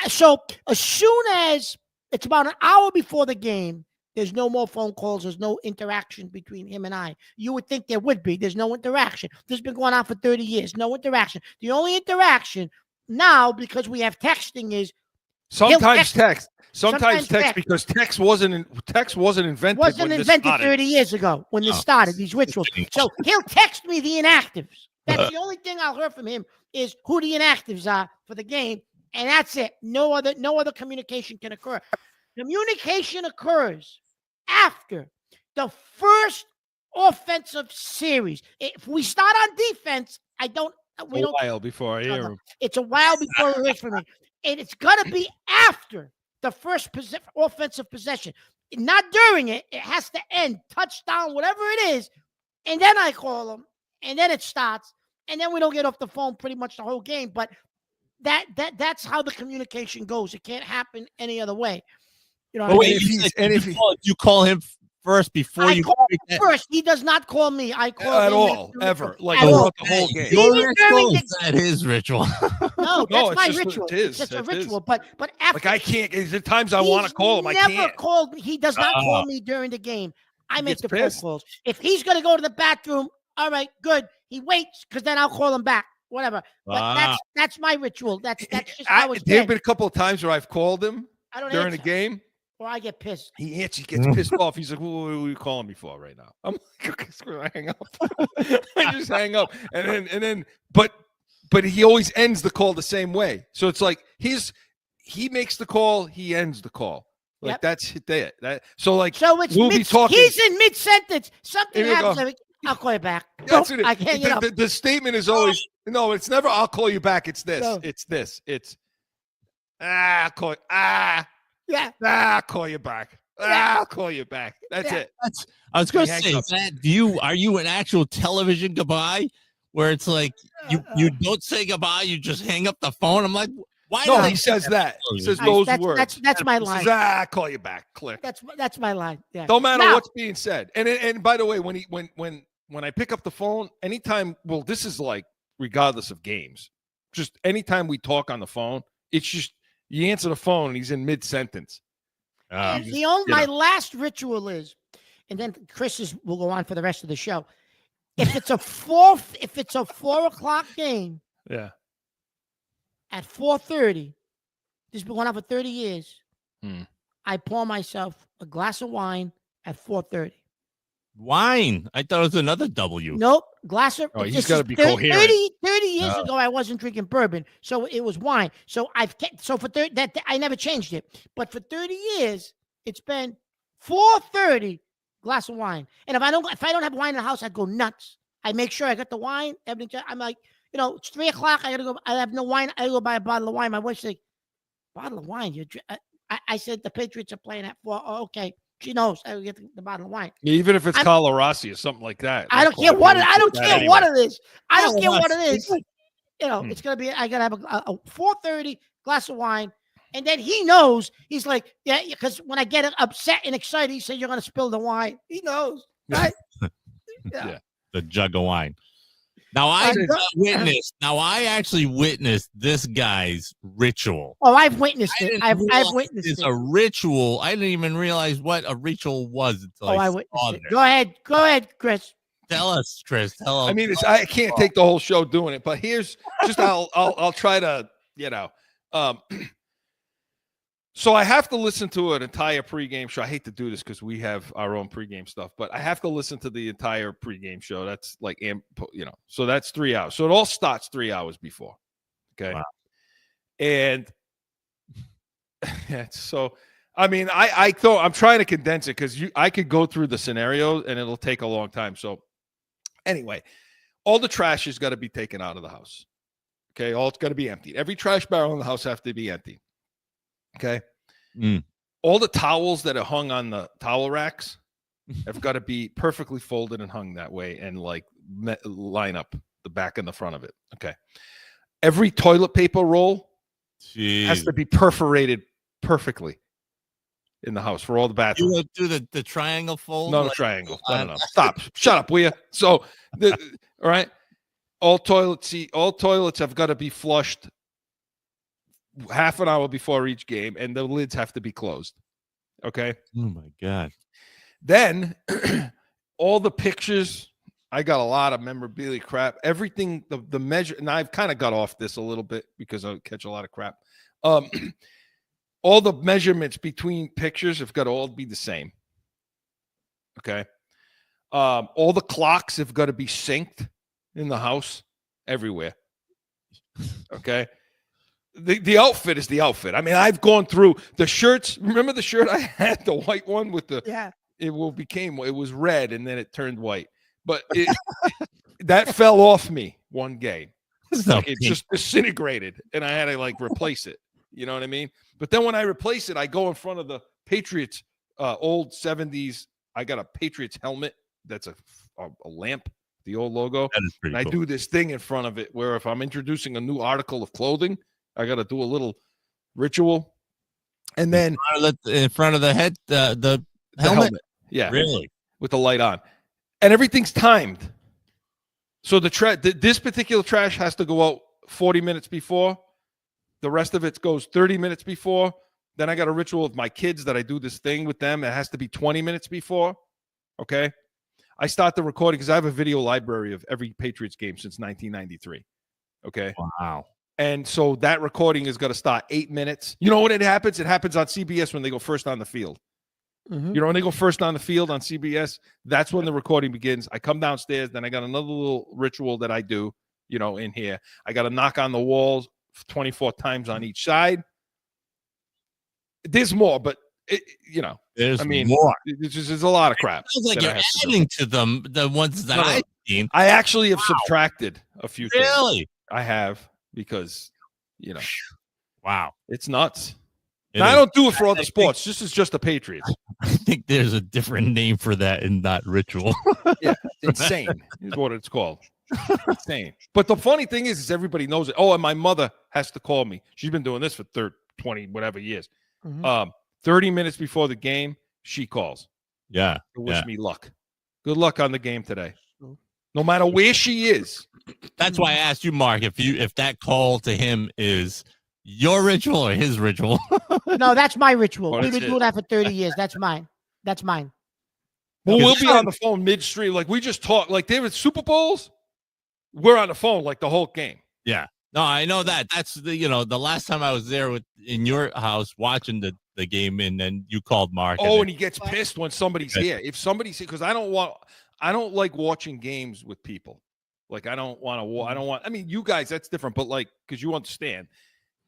So as soon as it's about an hour before the game, there's no more phone calls. There's no interaction between him and I. You would think there would be. There's no interaction. This has been going on for 30 years. No interaction. The only interaction now, because we have texting, is sometimes text. Sometimes text, because text wasn't invented. Wasn't invented 30 years ago when this started, these rituals. So he'll text me the inactives. That's the only thing I'll hear from him, is who the inactives are for the game, and that's it. No other communication can occur. Communication occurs after the first offensive series. If we start on defense, while before I hear him. It's a while before we hear from me. And it's got to be after the first offensive possession. Not during it. It has to end. Touchdown, whatever it is. And then I call him. And then it starts. And then we don't get off the phone pretty much the whole game. But that's how the communication goes. It can't happen any other way. You know what I mean? You call him first before I call him first. He does not call me. I call at him all, ever. Like throughout the whole game. That is ritual. No, that's my ritual. It's just a ritual. But after, like, I can't. There's times I want to call him. I can't. Never called me. He does not call me during the game. I make the phone calls. If he's going to go to the bathroom, all right, good. He waits, because then I'll call him back. whatever. But that's my ritual. That's just how it's There have been. been a couple of times where I've called him during answer. the game. Or I get pissed. He gets pissed off. He's like, what are you calling me for right now? I'm like, okay, screw it, I hang up. I just hang up. And then, but he always ends the call the same way. So it's like he makes the call, he ends the call. Like that's it. So it's we'll be talking. He's in mid-sentence. Something happens. Like, I'll call you back. That's it. I can't get up. The statement is always, no, it's never, I'll call you back. It's this. No. It's this. It's, I'll call you. I'll call you back. I'll call you back. That's it. I was going to say, are you an actual television goodbye where it's like you don't say goodbye, you just hang up the phone? I'm like, why? No, he says that. He says those words. That's my line. He says, I'll call you back. Click. That's my line. Yeah. Don't matter what's being said. And by the way, when I pick up the phone, anytime, well, this is like regardless of games, just anytime we talk on the phone, it's just you answer the phone and he's in mid-sentence. My last ritual is, and then Chris will go on for the rest of the show. If it's a 4 o'clock game, at 4:30, this has been going on for 30 years. I pour myself a glass of wine at 4:30. Wine? I thought it was another W. Nope. Glass of. Oh, he's got to be 30 coherent. 30 years ago, I wasn't drinking bourbon, so it was wine. So for 30, that I never changed it. But for 30 years, it's been 4:30, glass of wine. And if I don't have wine in the house, I'd go nuts. I make sure I got the wine. Everything. I'm like, it's 3 o'clock. I gotta go. I have no wine. I go buy a bottle of wine. My wife's like, bottle of wine? I said the Patriots are playing at 4. Oh, okay. She knows. I will get the bottle of wine. Even if it's Colorasi or something like that. I don't care what. I don't care what it is. I don't care what it is. It's gonna be. I gotta have a 4:30 glass of wine, and then he knows. He's like, because when I get upset and excited, he says, "You're gonna spill the wine." He knows, right? Yeah. The jug of wine. Now I actually witnessed this guy's ritual. Oh, I've witnessed it. I've witnessed it. It's a ritual. I didn't even realize what a ritual was until I witnessed it. Go ahead, Chris. Tell us, Chris. Tell us. I mean, I can't take the whole show doing it, but here's just I'll try to, So I have to listen to an entire pregame show. I hate to do this because we have our own pregame stuff, but I have to listen to the entire pregame show. That's like, so that's 3 hours. So it all starts 3 hours before. Okay. Wow. And so, I mean, I thought I'm trying to condense it because I could go through the scenario and it'll take a long time. So anyway, all the trash has got to be taken out of the house. Okay. All it's got to be emptied. Every trash barrel in the house have to be empty. Okay. All the towels that are hung on the towel racks have got to be perfectly folded and hung that way and like line up the back and the front of it. Okay. Every toilet paper roll has to be perforated perfectly in the house for all the bathrooms. You do the triangle fold? No, the triangle. No. Stop. Shut up, will you? So, all right. All toilets have got to be flushed half an hour before each game, and the lids have to be closed. Okay. Oh my God. Then all the pictures, I got a lot of memorabilia crap. Everything, the measure, and I've kind of got off this a little bit because I catch a lot of crap. All the measurements between pictures have got to all be the same. Okay. All the clocks have got to be synced in the house everywhere. Okay. The outfit is the outfit. I mean, I've gone through the shirts. Remember the shirt I had, the white one with the it was red and then it turned white. But that fell off me one game. It just disintegrated and I had to like replace it. You know what I mean? But then when I replace it, I go in front of the Patriots old 70s. I got a Patriots helmet that's a lamp, the old logo. That is pretty cool. I do this thing in front of it where if I'm introducing a new article of clothing, I got to do a little ritual. And then in front of the head, the helmet. Yeah. Really? With the light on. And everything's timed. So this particular trash has to go out 40 minutes before. The rest of it goes 30 minutes before. Then I got a ritual with my kids that I do this thing with them. It has to be 20 minutes before. Okay. I start the recording because I have a video library of every Patriots game since 1993. Okay. Wow. And so that recording is going to start 8 minutes. You know when it happens? It happens on CBS when they go first on the field. Mhm. You know, when they go first on the field on CBS, that's when the recording begins. I come downstairs, then I got another little ritual that I do, you know, in here. I got to knock on the walls 24 times on each side. There's more, but, There's more. There's a lot of crap. Sounds like that I you're have to do. adding to them, the ones that No. I've seen. I actually have subtracted a few things. Really? I have because, Wow. it's nuts. It Now, I is. don't do it for other sports. This is just the Patriots. I think there's a different name for that and not ritual. Yeah, insane is what it's called. Insane. But the funny thing is everybody knows it. Oh, and my mother has to call me. She's been doing this for 20 whatever years. Mhm. 30 minutes before the game, she calls Yeah. to wish Yeah. me luck. Good luck on the game today. No matter where she is. That's why I asked you, Mark, if that call to him is your ritual or his ritual. No, that's my ritual. Well, We've that's been it. doing that for 30 years. That's mine. That's mine. Well, Because we'll be on the phone midstream. Like we just talk. Like there was Super Bowls. We're on the phone like the whole game. Yeah. No, I know that. That's the last time I was there in your house watching the game, and then you called Mark. Oh, and he gets pissed when somebody's Yes. here. If somebody's here, because I don't like watching games with people. Like I don't want. I mean, you guys, that's different. But like, because you understand,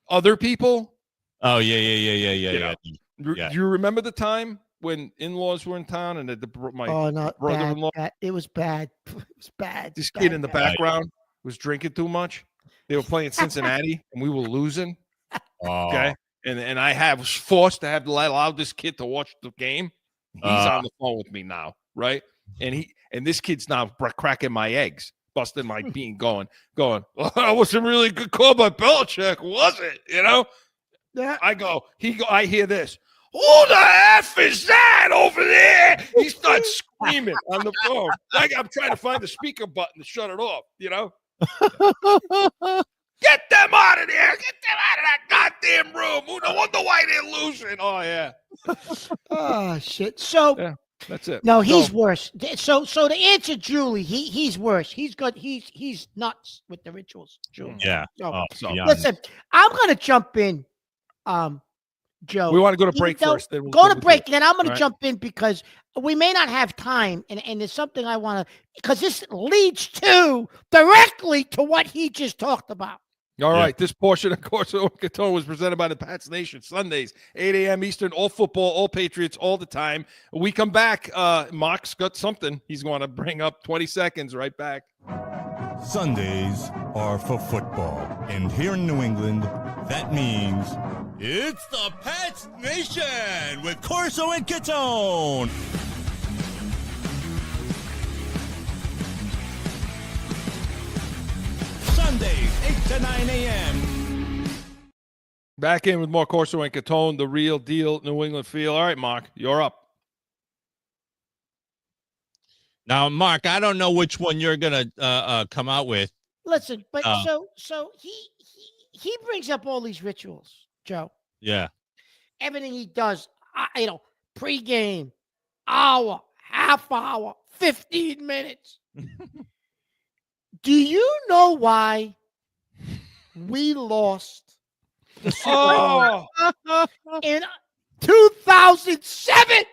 other people. Oh yeah. Yeah. Yeah. Do you remember the time when in-laws were in town and my Oh no, brother-in-law, bad. It was bad. It was bad. this bad, kid in the bad. background was drinking too much. They were playing Cincinnati and we were losing. Oh. Okay. And I was forced to allow this kid to watch the game. He's on the phone with me now, right? And this kid's now cracking my eggs, busting my bean, going, well, that was a really good call by Belichick, was it? Yeah. I hear this. Who the F is that over there? He starts screaming on the phone. Like I'm trying to find the speaker button to shut it off, Get them out of there. Get them out of that goddamn room. No wonder why they're losing. Oh, yeah. Oh shit. So Yeah, that's it. no, he's worse. So to answer Julie, he's worse. He's good. He's nuts with the rituals. Julie. Yeah. So, Oh, so beyond. listen, I'm gonna jump in, Joe. We want to go to Even break though- first. Then we'll Go to with break, you. then I'm going to Right. jump in because we may not have time, and there's something I want to, because this leads directly to what he just talked about. All Yeah. right. This portion of CORSO CATONE was presented by the Pats Nation. Sundays, 8 a.m. Eastern, all football, all Patriots, all the time. We come back. Mark's got something he's going to bring up. 20 seconds, right back. Sundays are for football. And here in New England, that means It's the Pats Nation with Corso and Catone. Sundays, 8 to 9 a.m. Back in with more CORSO and Catone, the real deal New England feel. All right, Mark, you're up. Now, Mark, I don't know which one you're gonna come out with. Listen, but Oh. so he brings up all these rituals, Joe. Yeah. Everything he does, pregame, hour, half hour, 15 minutes. Do you know why we lost the Super Bowl in 2007?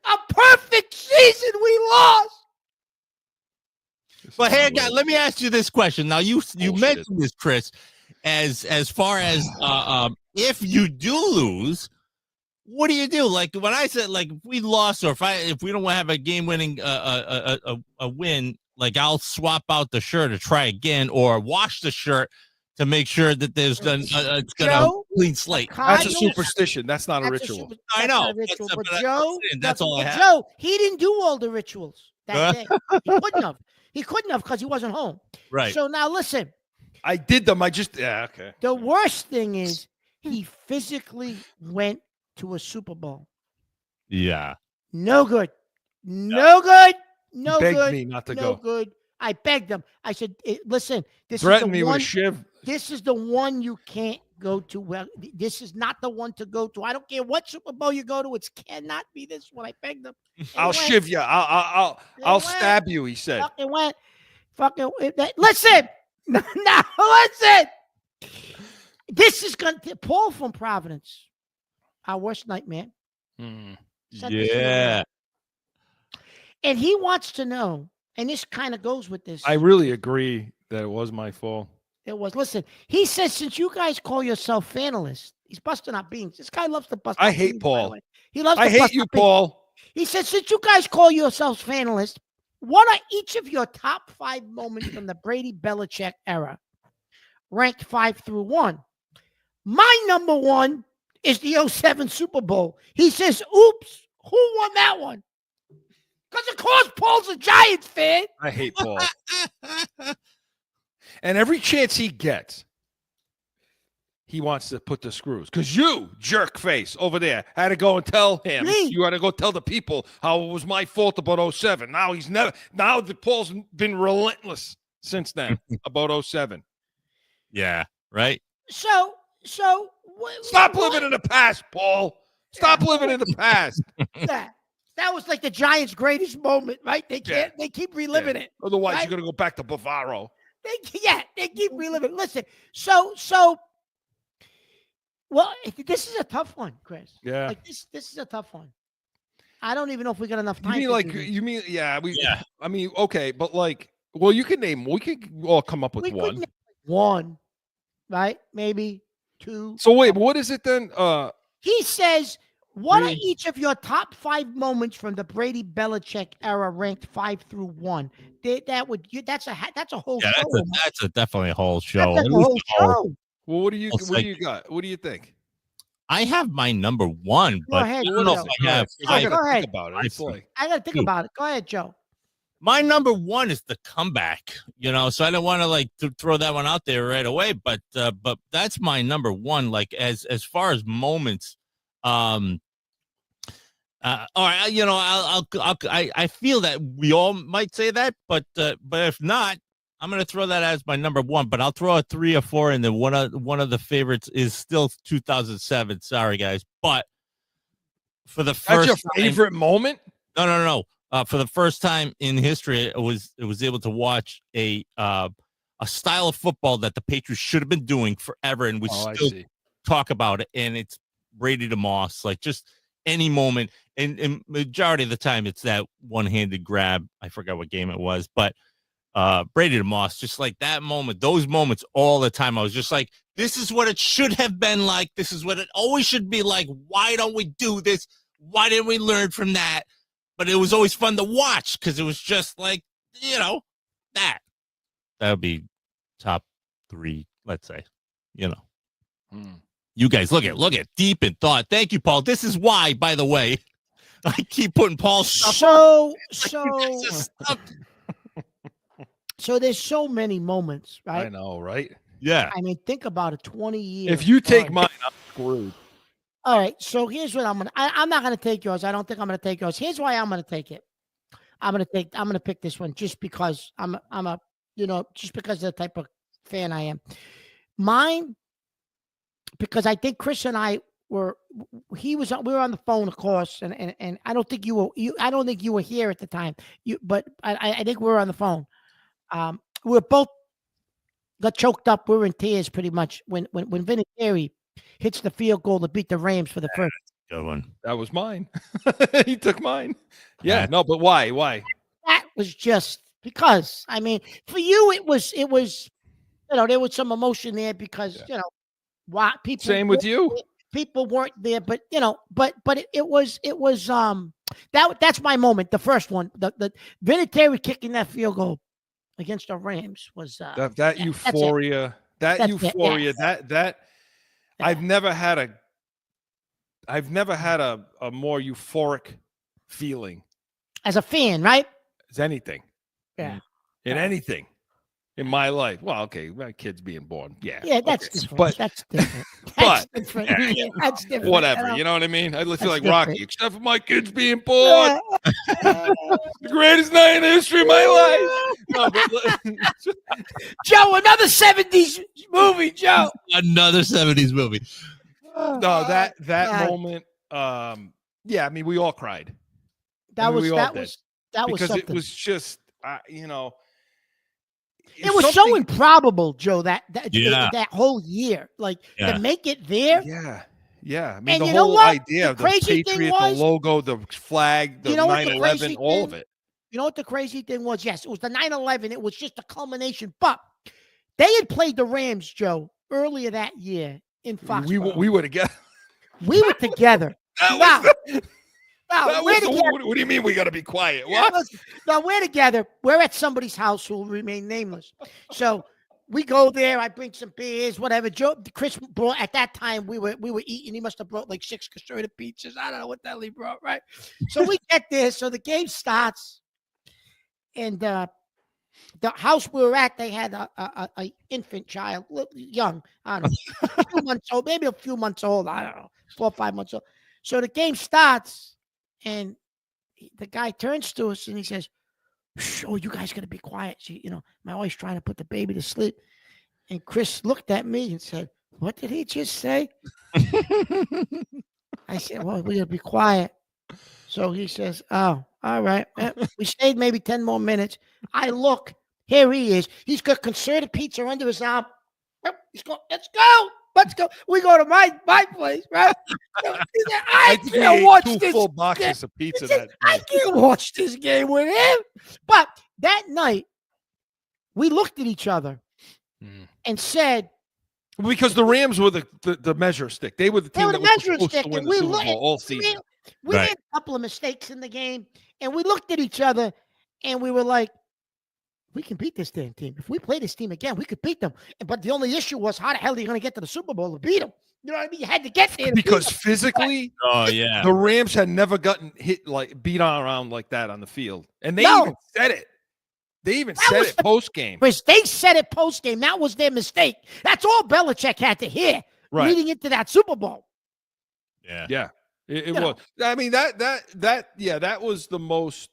A perfect season we lost. But hey, guy, let me ask you this question. Now, you Bullshit. mentioned this, Chris, as far as if you do lose, what do you do? Like when I said, like if we lost or if we don't have a game-winning a win, like I'll swap out the shirt to try again or wash the shirt to make sure that there's it's got a Joe, clean slate. That's a Cardinals- superstition. That's not a That's ritual. I that's know. not a ritual, That's- but but I'm Joe, saying that's all I but have. Joe, he didn't do all the rituals that day. He couldn't have. He couldn't have because he wasn't home. Right. So now listen, I did them. Okay. the worst thing is he physically went to a Super Bowl. Yeah. No good. No good. No Begged good. me not to no go. good. I begged him. I said, listen, this Threatened is me the with a one. shiv. This is the one you can't go to. Well, this is not the one to go to. I don't care what Super Bowl you go to. It cannot be this one. I begged him. I'll shiv you. I'll stab you. He said. Listen, No, listen. This is going to Paul from Providence, our worst nightmare. Sent this Yeah. and he wants to know, and this kind of goes with this. I really agree that it was my fault. It was. Listen, he says, since you guys call yourself fanalists, he's busting our beans. This guy loves to bust. I our hate beans, Paul. He loves. I to bust hate you, our beans. Paul. He said, since you guys call yourselves fanalists, what are each of your top 5 moments from the Brady Belichick era, ranked 5 through 1? My number 1 is the 07 Super Bowl. He says, oops, who won that one? Because, of course, Paul's a Giants fan. I hate Paul. And every chance he gets, he wants to put the screws. Because you, jerk face, over there, had to go and tell him. Me? You had to go tell the people how it was my fault about 07. Now he's never. Now the Paul's been relentless since then about 07. Yeah. Right. So Stop living in the past, Paul. Stop living in the past. That was like the Giants' greatest moment, right? They can't. They keep reliving it. Otherwise, right? you're gonna go back to Bavaro. They keep reliving. Listen, well, this is a tough one, Chris. Yeah. Like this is a tough one. I don't even know if we got enough time. Yeah. I mean, okay, but like, well, you can name. We could all come up with we one. Could name one, right? Maybe 2. So wait, what is it then? He says, what are each of your top 5 moments from the Brady Belichick era, ranked 5 through 1? That's a whole show. That's definitely a whole show. That's a whole show. Well, what do you got? What do you think? I have my number 1, but ahead, I don't know if I have. I Go gotta ahead. think about it. It's like I got to think about it. Go ahead, Joe. My number 1 is the comeback, so I don't want to like throw that one out there right away, but that's my number 1. Like as far as moments, all right, I feel that we all might say that, but if not, I'm gonna throw that as my number 1. But I'll throw a 3 or 4, and then one of the favorites is still 2007. Sorry, guys, but for the first that's your favorite moment. No. For the first time in history, it was able to watch a style of football that the Patriots should have been doing forever, and we still talk about it. And it's Brady to Moss, like just any moment. And majority of the time, it's that one-handed grab. I forgot what game it was, but Brady to Moss, just like that moment, those moments all the time. I was just like, this is what it should have been like. This is what it always should be like. Why don't we do this? Why didn't we learn from that? But it was always fun to watch because it was just like, that. That would be top 3, let's say, You guys, look at deep in thought. Thank you, Paul. This is why, by the way, I keep putting Paul's stuff. So there's so many moments, right? I know, right? Yeah. I mean, think about it. 20 years. If you take mine, I'm screwed. All right, so here's what I'm not gonna take yours. I don't think I'm gonna take yours. Here's why I'm gonna take it. I'm gonna pick this one just because just because of the type of fan I am. Mine, because I think Chris and I we were on the phone, of course, and I don't think you were here at the time. But I think we were on the phone. We were both got choked up. We were in tears pretty much when Vinatieri hits the field goal to beat the Rams for the first. Good one. That was mine. He took mine. Yeah, no, but why? That was just because. I mean, for you, it was. There was some emotion there because why people. Same with you. People weren't there, but it was that's my moment. The first one, the Vinatieri kicking that field goal against the Rams was that euphoria. That euphoria. That. I've never had a more euphoric feeling as a fan, right? As anything. Yeah. In anything in my life. Well, okay, my kid's being born. Yeah. Yeah, that's different. But that's different. That's different. Yeah. That's different. Whatever. You know what I mean? I feel like different. Rocky, except for my kids being born. The greatest night in the history of my life. No, but, Joe, another 70s movie, Joe. Another 70s movie. No, that moment. Yeah, I mean, we all cried. That was because something. it was just, It was so improbable, Joe, that whole year. Like, to make it there. Yeah. I mean, and the whole idea of the Patriot, the logo, the flag, the 9/11, all of it. You know what the crazy thing was? Yes, it was the 9/11. It was just a culmination. But they had played the Rams, Joe, earlier that year in Foxborough. We were together. We were together. What do you mean we got to be quiet? What? Now, we're together. We're at somebody's house who will remain nameless. So we go there. I bring some beers, whatever. Chris brought, at that time, we were eating. He must have brought like 6 castrated pizzas. I don't know what the hell he brought, right? So we get there. So the game starts. And the house we were at, they had a infant child, young, I don't know, a few months old, maybe a few months old. I don't know, 4 or 5 months old. So the game starts. And the guy turns to us and he says, "Oh, you guys got to be quiet. My wife's trying to put the baby to sleep." And Chris looked at me and said, "What did he just say?" I said, "Well, we got to be quiet." So he says, "Oh, all right." We stayed maybe 10 more minutes. I look, here he is. He's got concerted pizza under his arm. He's going, "Let's go. Let's go." We go to my place, right? I can't watch this. Full boxes of pizza. I can't watch this game with him. But that night, we looked at each other and said, because the Rams were the measure stick. They were the team that was supposed to win the Super Bowl all season. We made a couple of mistakes in the game, and we looked at each other, and we were like, we can beat this damn team. If we play this team again, we could beat them. But the only issue was, how the hell are you going to get to the Super Bowl to beat them? You know what I mean? You had to get there. Because physically, the Rams had never gotten beat around like that on the field. And they even said it. They even said it post-game. They said it post-game. That was their mistake. That's all Belichick had to hear leading into that Super Bowl. Yeah. It was. I mean, that was the most,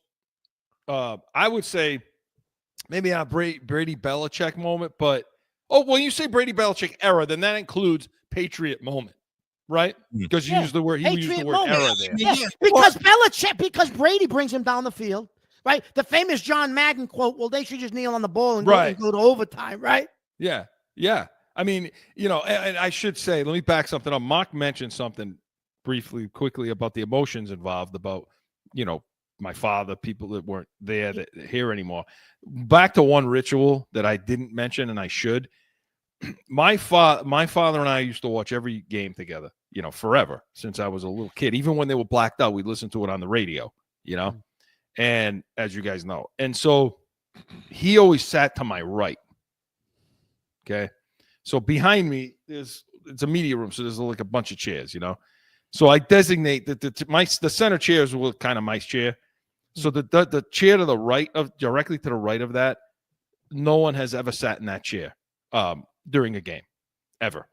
I would say, maybe not Brady Belichick moment, but when you say Brady Belichick era, then that includes Patriot moment, right? Because you use the word era there. Yeah. Because Brady brings him down the field, right? The famous John Madden quote, "Well, they should just kneel on the ball and go to overtime," right? Yeah. I mean, and I should say, let me back something up. Mark mentioned something quickly about the emotions involved, about my father, people that weren't there here anymore. Back to one ritual that I didn't mention, and I should. My father and I used to watch every game together, forever, since I was a little kid. Even when they were blacked out, we'd listen to it on the radio, and as you guys know. And so he always sat to my right. Okay. So behind me, it's a media room, so there's like a bunch of chairs, So I designate that the center chairs were kind of my chair. So the chair to the right directly to the right of that, no one has ever sat in that chair during a game, ever.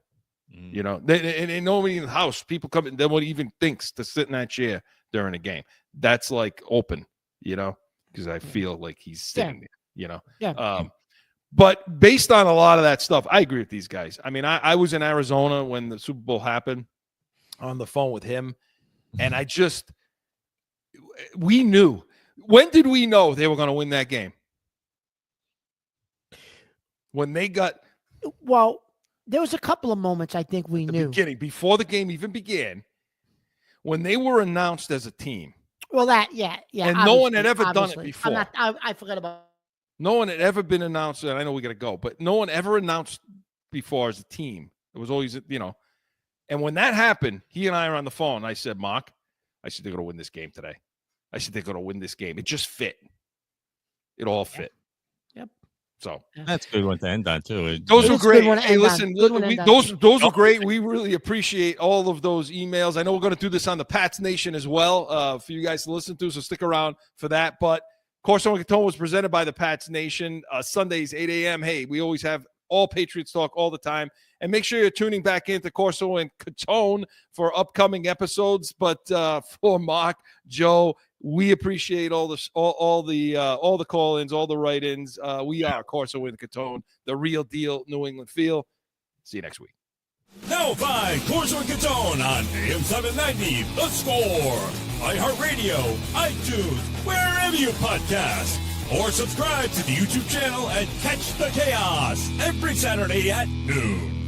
And nobody in the house, people come in, no one even thinks to sit in that chair during a game. That's like open, because I feel like he's sitting there, But based on a lot of that stuff, I agree with these guys. I mean, I was in Arizona when the Super Bowl happened, on the phone with him, and we knew. When did we know they were going to win that game? When they got... Well, there was a couple of moments I think we knew. Beginning, before the game even began, when they were announced as a team. Well, and no one had ever done it before. I forgot about. No one had ever been announced, and I know we got to go, but no one ever announced before as a team. It was always, And when that happened, he and I are on the phone. I said, "Mark, they're going to win this game today. They're going to win this game." It just fit. It all fit. Yep. So that's a good one to end on too. Those were great. Hey, listen, those were great. We really appreciate all of those emails. I know we're going to do this on the Pats Nation as well for you guys to listen to, so stick around for that. But Corso and Catone was presented by the Pats Nation, Sundays, 8 a.m. Hey, we always have all Patriots talk all the time. And make sure you're tuning back into Corso and Catone for upcoming episodes. But for Mark, Joe, we appreciate all the call-ins, all the write-ins. We are Corso and Catone, the real deal New England feel. See you next week. Now find Corso and Catone on AM 790, The Score, iHeartRadio, iTunes, wherever you podcast. or subscribe to the YouTube channel and catch the chaos every Saturday at noon.